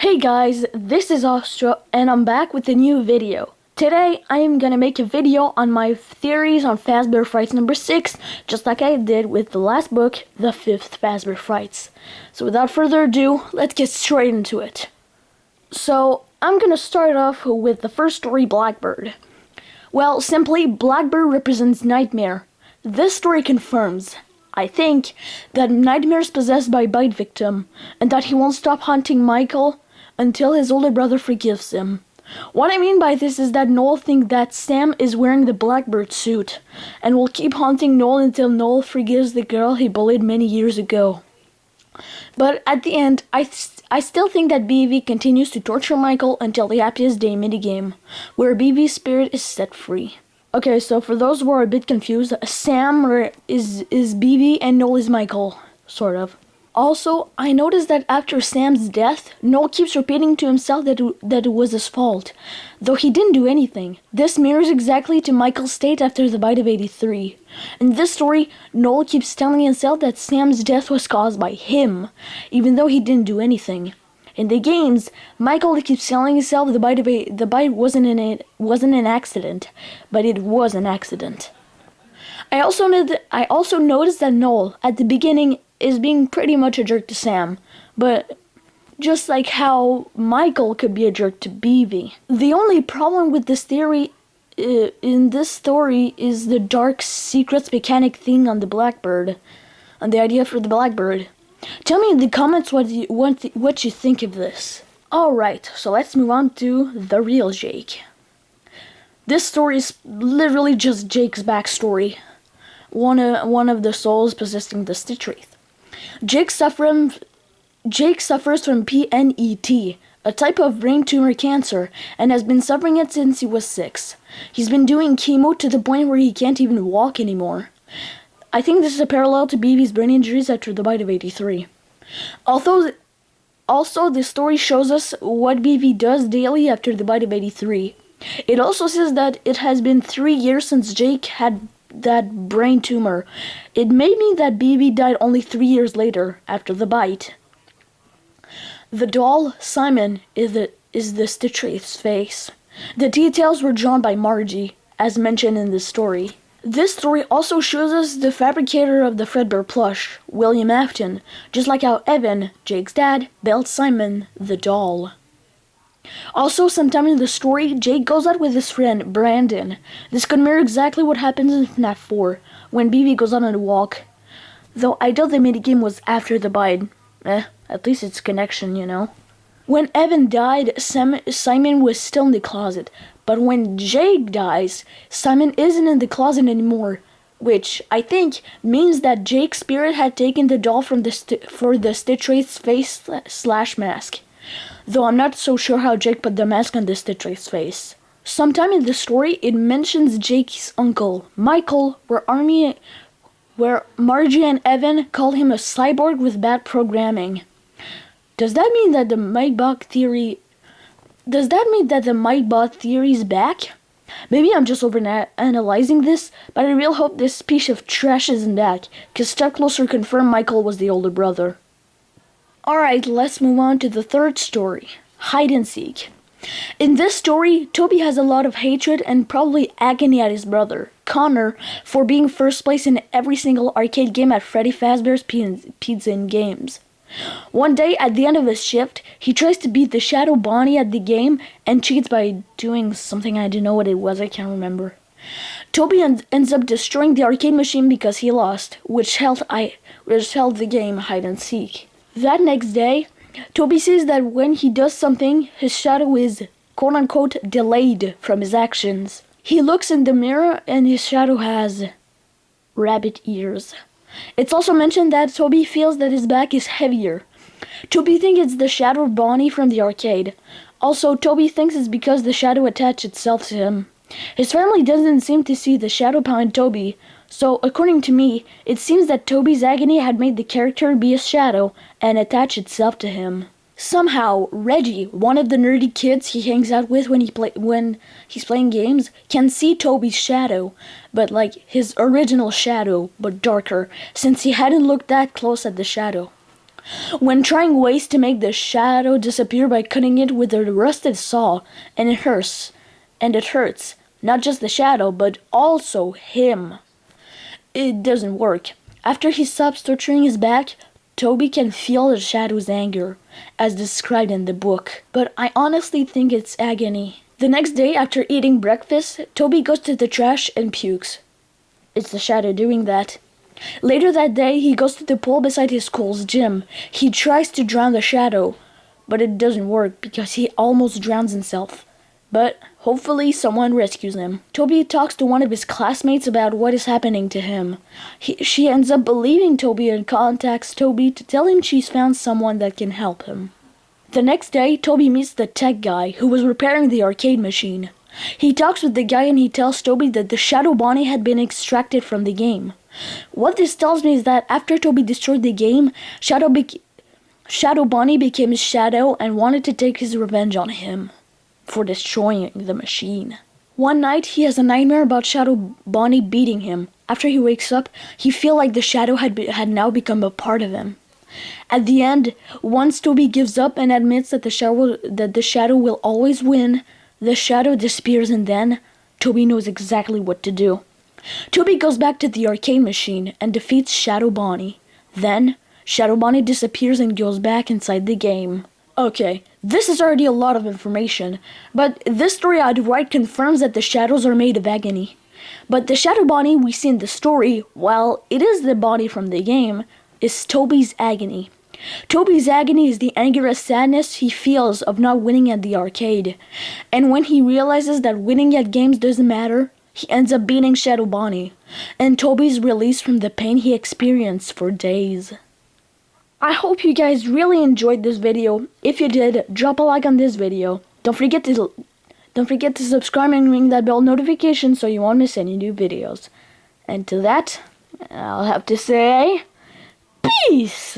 Hey guys, this is Ostro and I'm back with a new video. Today I am gonna make a video on my theories on Fazbear Frights number 6, just like I did with the last book, the 5th Fazbear Frights. So without further ado, let's get straight into it. So I'm gonna start off with the first story, Blackbird. Well, simply, Blackbird represents nightmare. This story confirms, I think, that Nightmare is possessed by a bite victim, and that he won't stop haunting Michael until his older brother forgives him. What I mean by this is that Noel thinks that Sam is wearing the Blackbird suit, and will keep haunting Noel until Noel forgives the girl he bullied many years ago. But at the end, I still think that BV continues to torture Michael until the Happiest Day minigame, where BV's spirit is set free. Okay, so for those who are a bit confused, Sam is BV and Noel is Michael, sort of. Also, I noticed that after Sam's death, Noel keeps repeating to himself that it was his fault, though he didn't do anything. This mirrors exactly to Michael's state after the bite of 83. In this story, Noel keeps telling himself that Sam's death was caused by him, even though he didn't do anything. In the games, Michael keeps telling himself the bite wasn't an accident, but it was an accident. I also noticed that Noel, at the beginning, is being pretty much a jerk to Sam, but just like how Michael could be a jerk to BV. The only problem with this theory in this story is the dark secrets mechanic thing on the Blackbird, on the idea for the Blackbird. Tell me in the comments what you think of this. Alright, so let's move on to the real Jake. This story is literally just Jake's backstory. One of the souls possessing the Stitch Wraith. Jake suffers from PNET, a type of brain tumor cancer, and has been suffering it since he was 6. He's been doing chemo to the point where he can't even walk anymore. I think this is a parallel to BV's brain injuries after the bite of 83. Also, this story shows us what BV does daily after the bite of 83. It also says that it has been 3 years since Jake had that brain tumor. It may mean that BV died only 3 years later, after the bite. The doll, Simon, is the Stitch Wraith's face. The details were drawn by Margie, as mentioned in this story. This story also shows us the fabricator of the Fazbear plush, William Afton, just like how Evan, Jake's dad, built Simon, the doll. Also, sometime in the story, Jake goes out with his friend, Brandon. This could mirror exactly what happens in FNAF 4, when BV goes out on a walk. Though I doubt the minigame was after the bite. At least it's connection, you know. When Evan died, Simon was still in the closet. But when Jake dies, Simon isn't in the closet anymore. Which, I think, means that Jake's spirit had taken the doll for the Stitch Wraith's face / mask. Though I'm not so sure how Jake put the mask on the Stitch Wraith's face. Sometime in the story, it mentions Jake's uncle, Michael, where Margie and Evan call him a cyborg with bad programming. Does that mean that the Micbot theory is back? Maybe I'm just overanalyzing this, but I really hope this piece of trash isn't that, cause Step Closer confirmed Michael was the older brother. Alright, let's move on to the third story, Hide and Seek. In this story, Toby has a lot of hatred and probably agony at his brother, Connor, for being first place in every single arcade game at Freddy Fazbear's Pizza and Games. One day, at the end of his shift, he tries to beat the Shadow Bonnie at the game and cheats by doing something. I don't know what it was, I can't remember. Toby ends up destroying the arcade machine because he lost, which held the game Hide and Seek. That next day, Toby says that when he does something, his shadow is quote-unquote delayed from his actions. He looks in the mirror and his shadow has rabbit ears. It's also mentioned that Toby feels that his back is heavier. Toby thinks it's the shadow of Bonnie from the arcade. Also, Toby thinks it's because the shadow attached itself to him. His family doesn't seem to see the shadow behind Toby, so according to me, it seems that Toby's agony had made the character be a shadow and attach itself to him. Somehow, Reggie, one of the nerdy kids he hangs out with when he's playing games, can see Toby's shadow, but like his original shadow, but darker, since he hadn't looked that close at the shadow. when trying ways to make the shadow disappear by cutting it with a rusted saw, and it hurts. And it hurts. Not just the shadow, but also him. It doesn't work. After he stops torturing his back, Toby can feel the shadow's anger, as described in the book. But I honestly think it's agony. The next day, after eating breakfast, Toby goes to the trash and pukes. It's the shadow doing that. Later that day, he goes to the pool beside his school's gym. He tries to drown the shadow, but it doesn't work because he almost drowns himself. But hopefully someone rescues him. Toby talks to one of his classmates about what is happening to him. She ends up believing Toby and contacts Toby to tell him she's found someone that can help him. The next day, Toby meets the tech guy who was repairing the arcade machine. He talks with the guy and he tells Toby that the Shadow Bonnie had been extracted from the game. What this tells me is that after Toby destroyed the game, Shadow Bonnie became his shadow and wanted to take his revenge on him for destroying the machine. One night, he has a nightmare about Shadow Bonnie beating him. After he wakes up, he feels like the shadow had now become a part of him. At the end, once Toby gives up and admits that the shadow will always win, the shadow disappears and then Toby knows exactly what to do. Toby goes back to the arcade machine and defeats Shadow Bonnie. Then, Shadow Bonnie disappears and goes back inside the game. Okay, this is already a lot of information, but this story outright confirms that the shadows are made of agony. But the Shadow Bonnie we see in the story, while it is the Bonnie from the game, is Toby's agony. Toby's agony is the anger and sadness he feels of not winning at the arcade. And when he realizes that winning at games doesn't matter, he ends up beating Shadow Bonnie. And Toby's released from the pain he experienced for days. I hope you guys really enjoyed this video. If you did, drop a like on this video. Don't forget to subscribe and ring that bell notification so you won't miss any new videos. And to that, I'll have to say, peace!